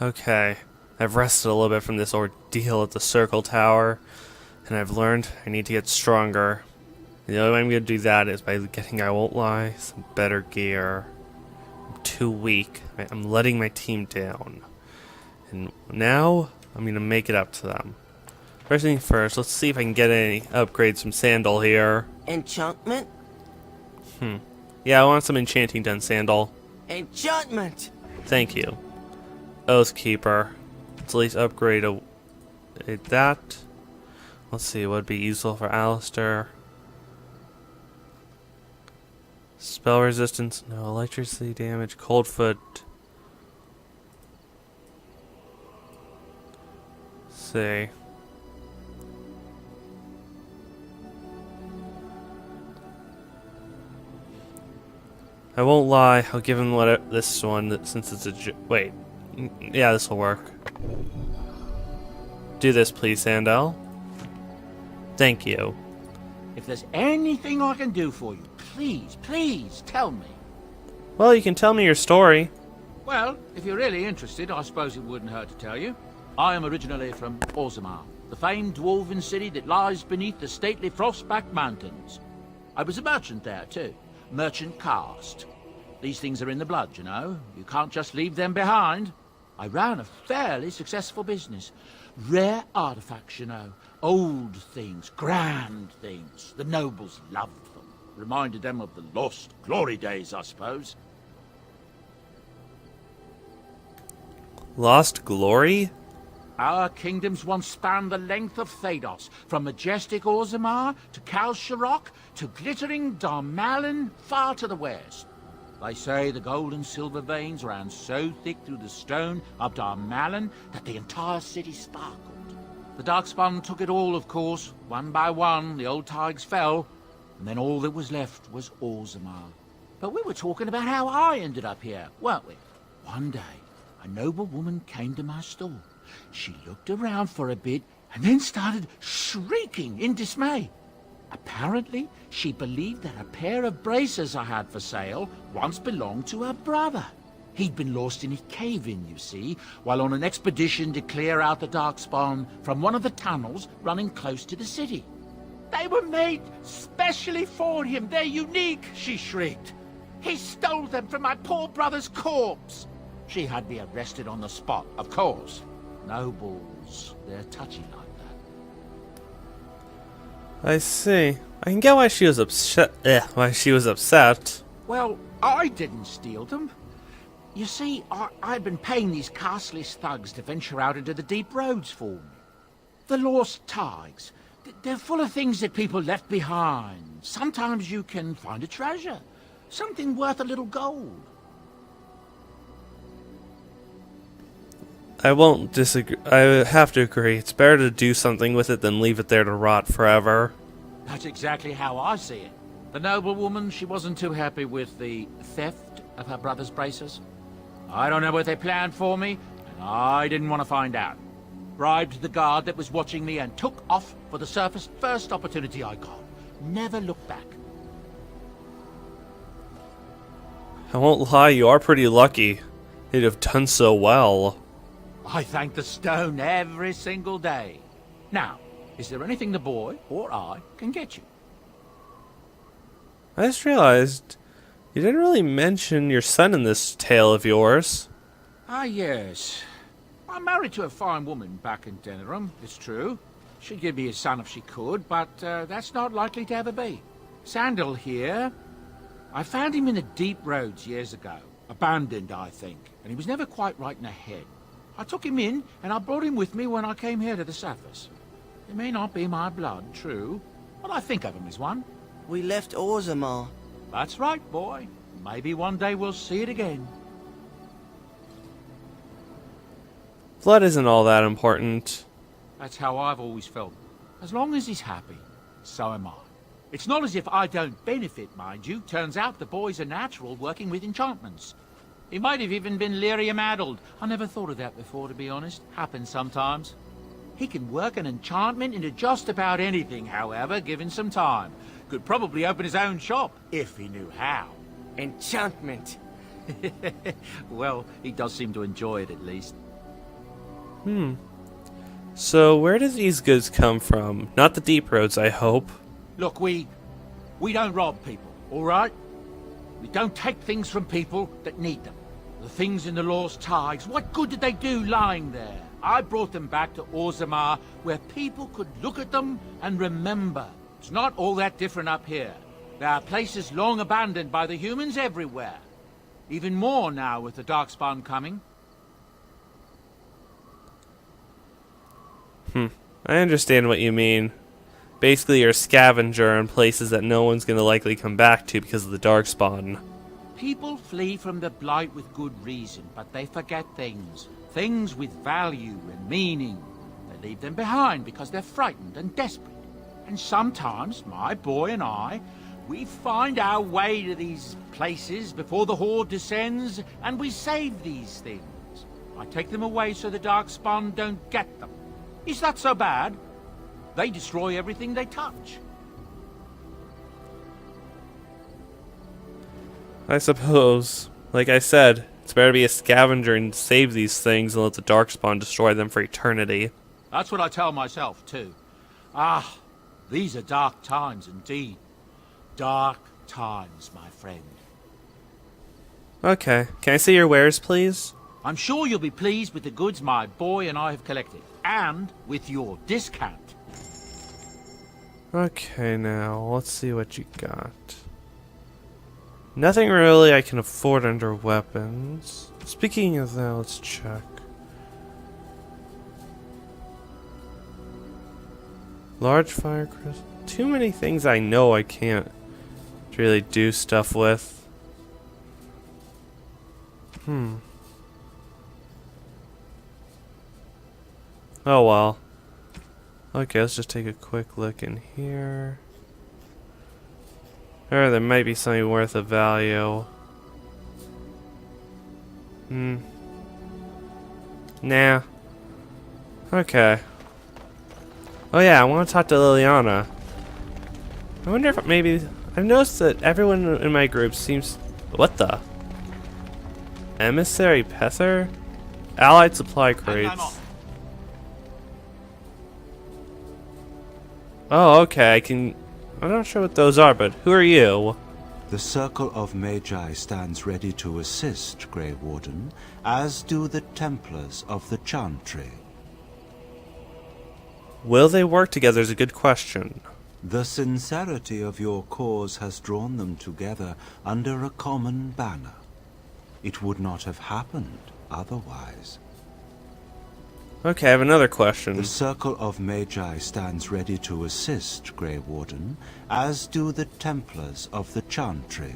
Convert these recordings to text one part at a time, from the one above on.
Okay, I've rested a little bit from this ordeal at the Circle Tower, and I've learned I need to get stronger. The only way I'm going to do that is by getting, I won't lie, some better gear. I'm too weak. I'm letting my team down. And now, I'm going to make it up to them. First thing first, let's see if I can get any upgrades from Sandal here. Enchantment? Yeah, I want some enchanting done, Sandal. Enchantment! Thank you. Oathkeeper. Let's at least upgrade that. Let's see, what would be useful for Alistair. Spell resistance, no. Electricity damage, cold foot. Let's see. I won't lie, I'll give him this one since it's a wait. Yeah, this will work. Do this, please, Sandal. Thank you. If there's anything I can do for you, please tell me. Well, you can tell me your story. Well, if you're really interested, I suppose it wouldn't hurt to tell you. I am originally from Orzammar, the famed dwarven city that lies beneath the stately Frostback Mountains. I was a merchant there, too. Merchant caste. These things are in the blood, you know. You can't just leave them behind. I ran a fairly successful business. Rare artifacts, you know. Old things, grand things. The nobles loved them. Reminded them of the lost glory days, I suppose. Lost glory? Our kingdoms once spanned the length of Thados, from majestic Orzammar to Kalsharok to glittering Darmalin far to the west. They say the gold and silver veins ran so thick through the stone of Darmalin that the entire city sparkled. The Darkspawn took it all, of course. One by one, the old tides fell, and then all that was left was Orzammar. But we were talking about how I ended up here, weren't we? One day, a noble woman came to my store. She looked around for a bit and then started shrieking in dismay. Apparently, she believed that a pair of braces I had for sale once belonged to her brother. He'd been lost in a cave-in, you see, while on an expedition to clear out the Darkspawn from one of the tunnels running close to the city. They were made specially for him. They're unique, she shrieked. He stole them from my poor brother's corpse. She had me arrested on the spot, of course. Nobles, they're touchy like that. I see. I can get why she was upset. Well, I didn't steal them. You see, I'd been paying these castless thugs to venture out into the deep roads for me. The lost tides. They're full of things that people left behind. Sometimes you can find a treasure. Something worth a little gold. I won't disagree. I have to agree. It's better to do something with it than leave it there to rot forever. That's exactly how I see it. The noblewoman, she wasn't too happy with the theft of her brother's braces. I don't know what they planned for me, and I didn't want to find out. Bribed the guard that was watching me and took off for the surface first opportunity I got. Never looked back. I won't lie, you are pretty lucky. You'd have done so well. I thank the stone every single day. Now, is there anything the boy or I can get you? I just realized you didn't really mention your son in this tale of yours. Ah, yes. I'm married to a fine woman back in Denerim, it's true. She'd give me a son if she could, but that's not likely to ever be. Sandal here. I found him in the deep roads years ago. Abandoned, I think, and he was never quite right in the head. I took him in, and I brought him with me when I came here to the surface. He may not be my blood, true, but I think of him as one. We left Orzammar. That's right, boy. Maybe one day we'll see it again. Blood isn't all that important. That's how I've always felt. As long as he's happy, so am I. It's not as if I don't benefit, mind you. Turns out the boy's a natural working with enchantments. He might have even been lyrium-addled. I never thought of that before, to be honest. Happens sometimes. He can work an enchantment into just about anything, however, given some time. Could probably open his own shop, if he knew how. Enchantment. Well, he does seem to enjoy it, at least. So where do these goods come from? Not the deep roads, I hope. Look, we don't rob people, all right? We don't take things from people that need them. The things in the Lost Tides, what good did they do lying there? I brought them back to Orzammar, where people could look at them and remember. It's not all that different up here. There are places long abandoned by the humans everywhere. Even more now with the Darkspawn coming. I understand what you mean. Basically, you're a scavenger in places that no one's going to likely come back to because of the Darkspawn. People flee from the Blight with good reason, but they forget things. Things with value and meaning. They leave them behind because they're frightened and desperate. And sometimes, my boy and I, we find our way to these places before the Horde descends, and we save these things. I take them away so the Darkspawn don't get them. Is that so bad? They destroy everything they touch. I suppose. Like I said, it's better to be a scavenger and save these things than let the Darkspawn destroy them for eternity. That's what I tell myself, too. Ah, these are dark times indeed. Dark times, my friend. Okay, can I see your wares, please? I'm sure you'll be pleased with the goods my boy and I have collected. And with your discount. Okay, now, let's see what you got. Nothing really I can afford under weapons. Speaking of that, let's check. Large fire crystal. Too many things I know I can't really do stuff with. Oh well. Okay, let's just take a quick look in here. Or there might be something worth of value. Nah. Okay. Oh yeah, I want to talk to Liliana. I wonder if maybe... I've noticed that everyone in my group seems... What the? Emissary Pether? Allied supply crates. Oh, okay, I'm not sure what those are, but who are you? The Circle of Magi stands ready to assist, Grey Warden, as do the Templars of the Chantry. Will they work together is a good question. The sincerity of your cause has drawn them together under a common banner. It would not have happened otherwise. Okay, I have another question. The Circle of Magi stands ready to assist, Grey Warden, as do the Templars of the Chantry.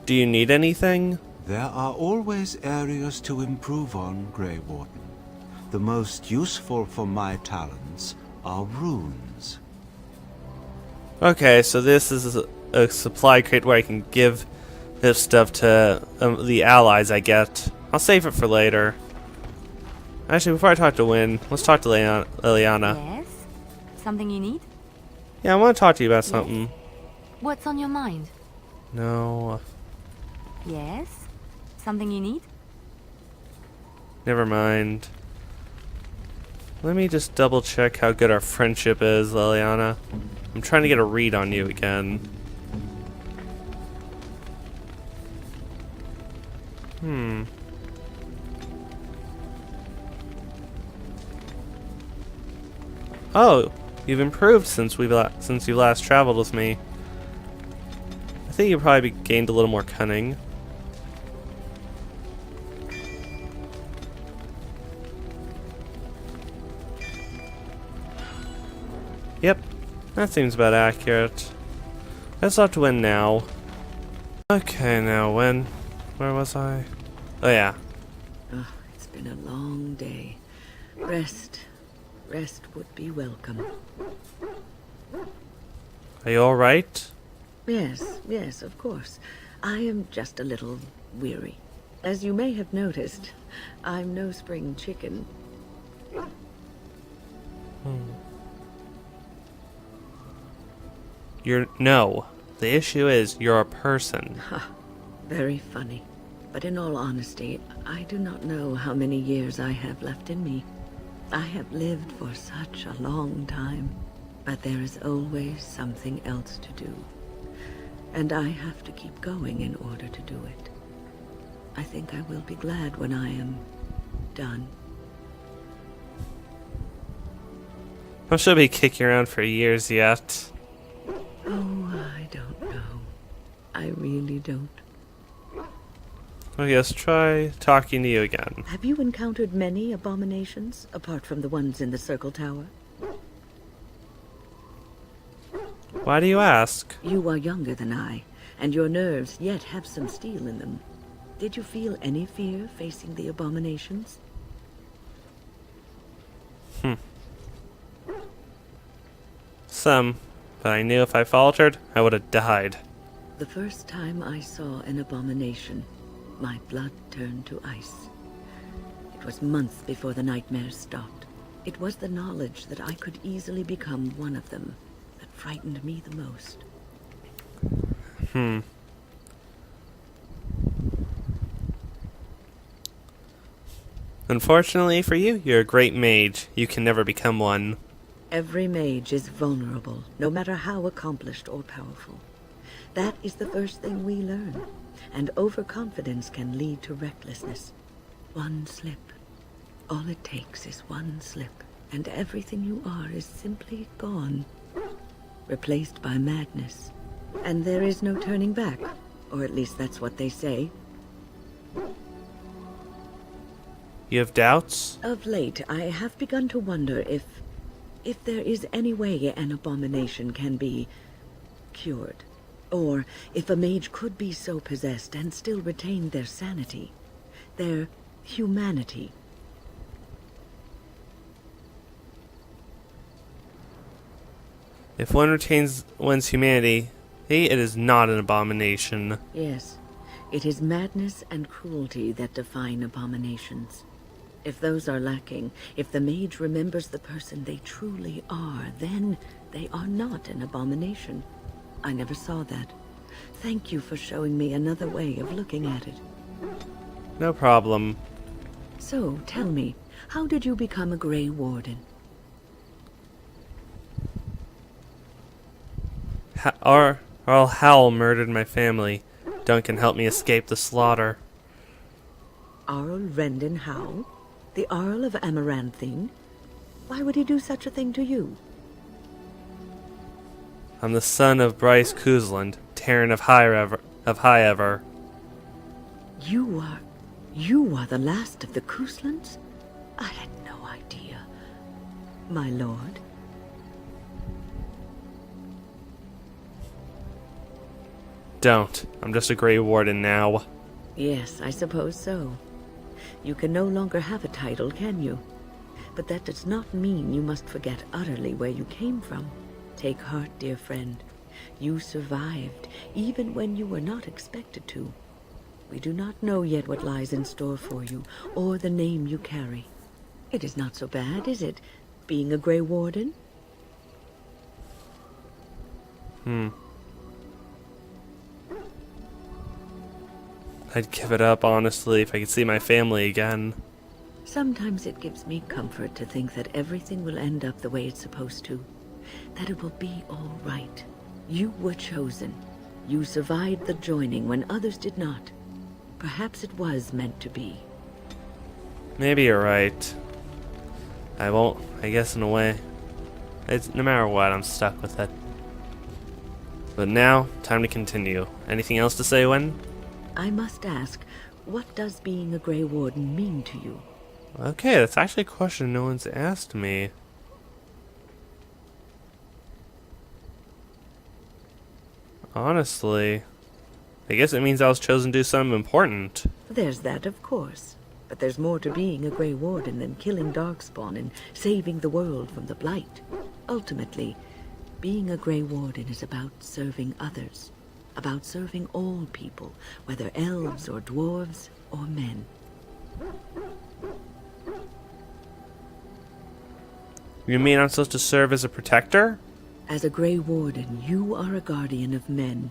Do you need anything? There are always areas to improve on, Grey Warden. The most useful for my talents are runes. Okay, so this is a supply crate where I can give this stuff to the allies I get. I'll save it for later. Actually, before I talk to Wynn, let's talk to Liliana. Yes? Something you need? Yeah, I want to talk to you about something. What's on your mind? No. Yes? Something you need? Never mind. Let me just double check how good our friendship is, Liliana. I'm trying to get a read on you again. Oh, you've improved since you last traveled with me. I think you probably gained a little more cunning. Yep, that seems about accurate. Let's talk to Wynn now. Okay, now Wynn. Where was I? Oh yeah. Oh, it's been a long day. Rest would be welcome. Are you alright? Yes, of course. I am just a little weary. As you may have noticed, I'm no spring chicken. No. The issue is, you're a person. Very funny. But in all honesty, I do not know how many years I have left in me. I have lived for such a long time, but there is always something else to do. And I have to keep going in order to do it. I think I will be glad when I am done. I should be kicking around for years yet. Oh, I don't know. I really don't. Okay, let's try talking to you again. Have you encountered many abominations, apart from the ones in the Circle Tower? Why do you ask? You are younger than I, and your nerves yet have some steel in them. Did you feel any fear facing the abominations? Some, but I knew if I faltered, I would have died. The first time I saw an abomination, my blood turned to ice. It was months before the nightmares stopped. It was the knowledge that I could easily become one of them that frightened me the most. Unfortunately for you, you're a great mage. You can never become one. Every mage is vulnerable, no matter how accomplished or powerful. That is the first thing we learn, and overconfidence can lead to recklessness. One slip. All it takes is one slip, and everything you are is simply gone, replaced by madness. And there is no turning back, or at least that's what they say. You have doubts? Of late, I have begun to wonder if there is any way an abomination can be cured. Or if a mage could be so possessed and still retain their sanity, their humanity. If one retains one's humanity, it is not an abomination. Yes, it is madness and cruelty that define abominations. If those are lacking, if the mage remembers the person they truly are, then they are not an abomination. I never saw that. Thank you for showing me another way of looking at it. No problem. So, tell me, how did you become a Grey Warden? Earl Howell murdered my family. Duncan helped me escape the slaughter. Arl Rendon Howe? The Earl of Amaranthine? Why would he do such a thing to you? I'm the son of Bryce Cousland, Terran of Highever. You are the last of the Couslands? I had no idea. My lord? Don't. I'm just a Grey Warden now. Yes, I suppose so. You can no longer have a title, can you? But that does not mean you must forget utterly where you came from. Take heart, dear friend. You survived, even when you were not expected to. We do not know yet what lies in store for you, or the name you carry. It is not so bad, is it, being a Grey Warden? I'd give it up, honestly, if I could see my family again. Sometimes it gives me comfort to think that everything will end up the way it's supposed to. That it will be all right. You were chosen. You survived the joining when others did not. Perhaps it was meant to be. Maybe you're right. I guess in a way. No matter what, I'm stuck with it. But now, time to continue. Anything else to say, Wen? I must ask, what does being a Grey Warden mean to you? Okay, that's actually a question no one's asked me. Honestly, I guess it means I was chosen to do something important. There's that, of course. But there's more to being a Grey Warden than killing Darkspawn and saving the world from the Blight. Ultimately, being a Grey Warden is about serving others. About serving all people, whether elves or dwarves or men. You mean I'm supposed to serve as a protector? As a Grey Warden, you are a guardian of men.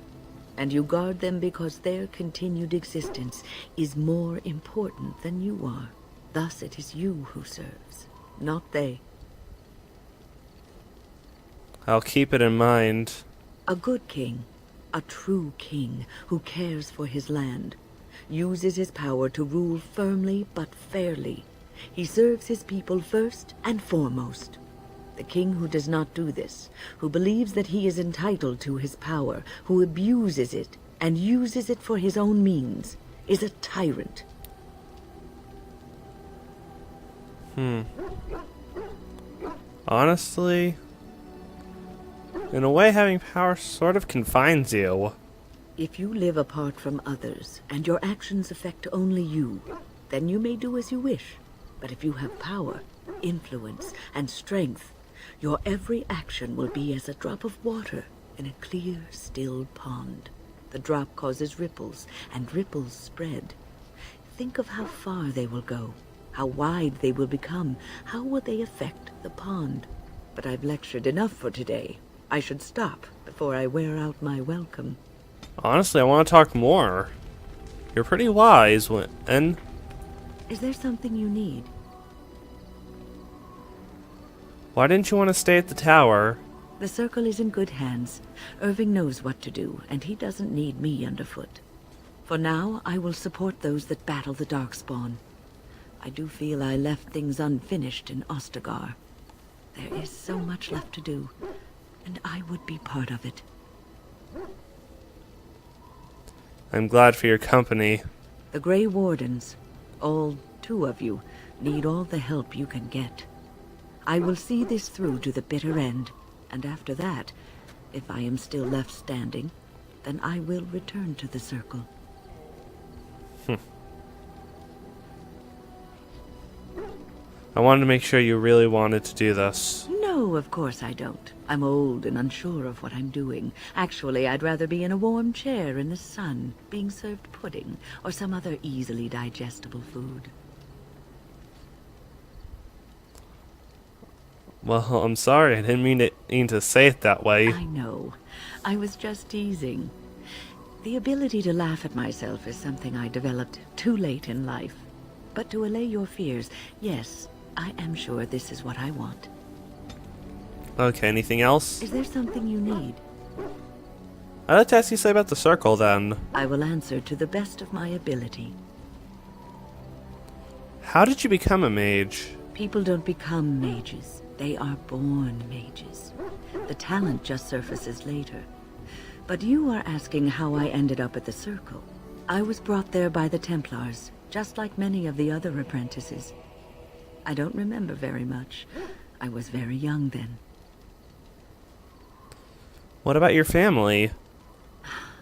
and you guard them because their continued existence is more important than you are. Thus it is you who serves, not they. I'll keep it in mind. A good king, a true king who cares for his land, uses his power to rule firmly but fairly. He serves his people first and foremost. The king who does not do this, who believes that he is entitled to his power, who abuses it and uses it for his own means, is a tyrant. Honestly, in a way, having power sort of confines you. If you live apart from others, and your actions affect only you, then you may do as you wish. But if you have power, influence, and strength, your every action will be as a drop of water in a clear, still pond. The drop causes ripples, and ripples spread. Think of how far they will go, how wide they will become, how will they affect the pond. But I've lectured enough for today. I should stop before I wear out my welcome. Honestly, I want to talk more. You're pretty wise, and Is there something you need? why didn't you want to stay at the tower? The circle is in good hands. Irving knows what to do, and he doesn't need me underfoot. For now, I will support those that battle the Darkspawn. I do feel I left things unfinished in Ostagar. There is so much left to do, and I would be part of it. I'm glad for your company. The Grey Wardens, all 2 of you, need all the help you can get. I will see this through to the bitter end, and after that, if I am still left standing, then I will return to the circle. I wanted to make sure you really wanted to do this. No, of course I don't. I'm old and unsure of what I'm doing. Actually, I'd rather be in a warm chair in the sun, being served pudding, or some other easily digestible food. Well, I'm sorry, I didn't mean to say it that way. I know. I was just teasing. The ability to laugh at myself is something I developed too late in life. But to allay your fears, yes, I am sure this is what I want. Okay, anything else? Is there something you need? I'd like to ask you something about the circle then. I will answer to the best of my ability. How did you become a mage? People don't become mages. They are born mages. The talent just surfaces later. But you are asking how I ended up at the circle. I was brought there by the Templars, just like many of the other apprentices. I don't remember very much. I was very young then. What about your family?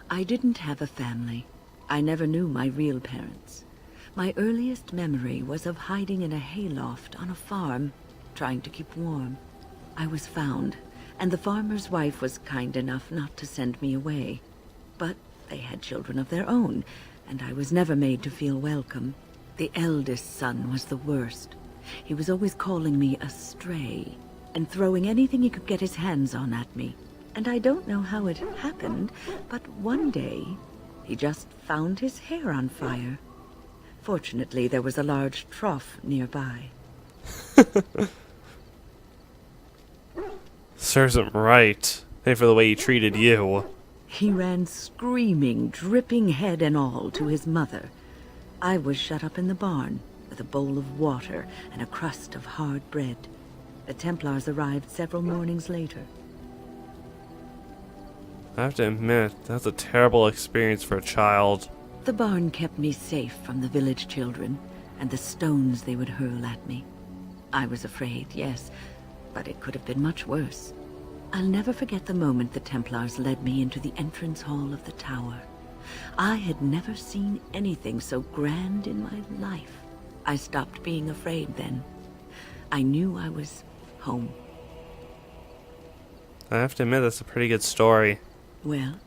I didn't have a family. I never knew my real parents. My earliest memory was of hiding in a hayloft on a farm, trying to keep warm. I was found, and the farmer's wife was kind enough not to send me away. But they had children of their own, and I was never made to feel welcome. The eldest son was the worst. He was always calling me a stray, and throwing anything he could get his hands on at me. And I don't know how it happened, but one day, he just found his hair on fire. Fortunately, there was a large trough nearby. Serves him right. Pay for the way he treated you. He ran screaming, dripping head and all, to his mother. I was shut up in the barn, with a bowl of water and a crust of hard bread. The Templars arrived several mornings later. I have to admit, that's a terrible experience for a child. The barn kept me safe from the village children and the stones they would hurl at me. I was afraid, yes, but it could have been much worse. I'll never forget the moment the Templars led me into the entrance hall of the tower. I had never seen anything so grand in my life. I stopped being afraid then. I knew I was home. I have to admit, that's a pretty good story. Well,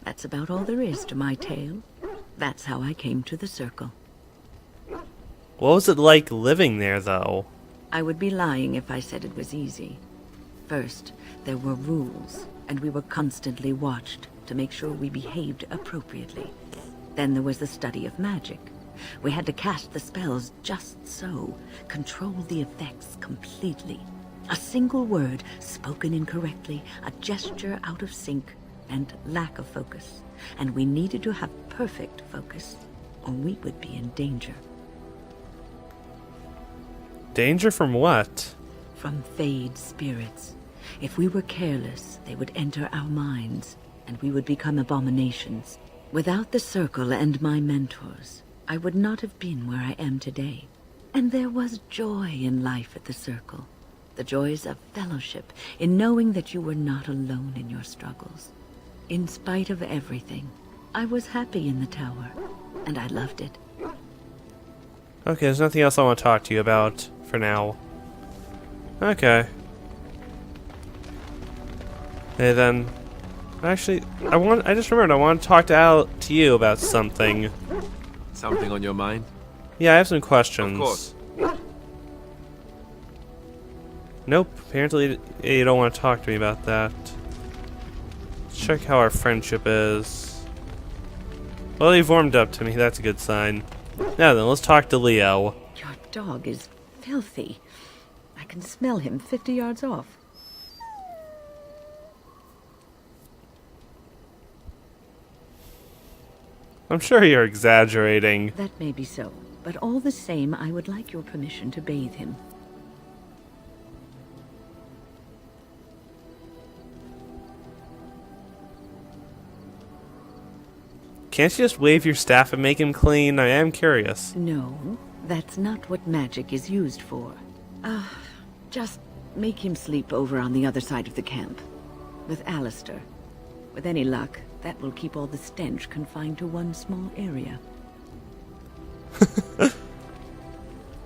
that's about all there is to my tale. That's how I came to the circle. What was it like living there, though? I would be lying if I said it was easy. First, there were rules, and we were constantly watched. to make sure we behaved appropriately. Then there was the study of magic. We had to cast the spells just so, control the effects completely. A single word spoken incorrectly, a gesture out of sync, and lack of focus. And we needed to have perfect focus, or we would be in danger. Danger from what? From Fade spirits. If we were careless, they would enter our minds, and we would become abominations. Without the Circle and my mentors, I would not have been where I am today. And there was joy in life at the Circle. The joys of fellowship, in knowing that you were not alone in your struggles. In spite of everything, I was happy in the tower, and I loved it. Okay, there's nothing else I want to talk to you about for now. Okay. Hey then. Actually, I just remembered I want to talk to you about something. Something on your mind? Yeah, I have some questions. Of course. Nope, apparently you don't want to talk to me about that. Let's check how our friendship is. Well, you've warmed up to me, that's a good sign. Now then, let's talk to Leo. Your dog is filthy. I can smell him 50 yards off. I'm sure you're exaggerating. That may be so, but all the same, I would like your permission to bathe him. Can't you just wave your staff and make him clean? I am curious. No, that's not what magic is used for. Just make him sleep over on the other side of the camp. With Alistair. With any luck, that will keep all the stench confined to one small area.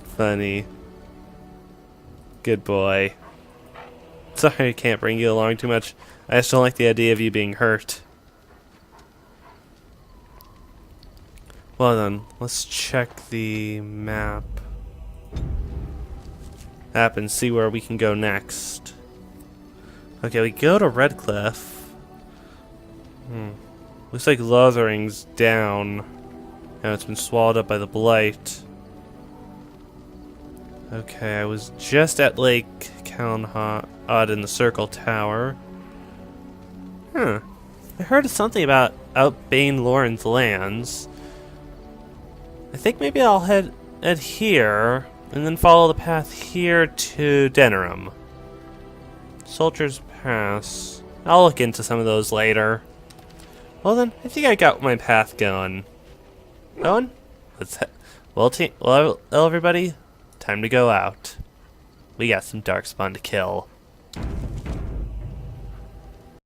Funny. Good boy. Sorry I can't bring you along too much. I just don't like the idea of you being hurt. Well then, let's check the map and see where we can go next. Okay, we go to Redcliffe. Looks like Lothering's down. And it's been swallowed up by the blight. Okay, I was just at Lake Calnhod in the Circle Tower. I heard something about Outbane Lauren's lands. I think maybe I'll head here, and then follow the path here to Denerim. Soldier's Pass. I'll look into some of those later. Well then, I think I got my path going. Going? Well, everybody, time to go out. We got some Darkspawn to kill.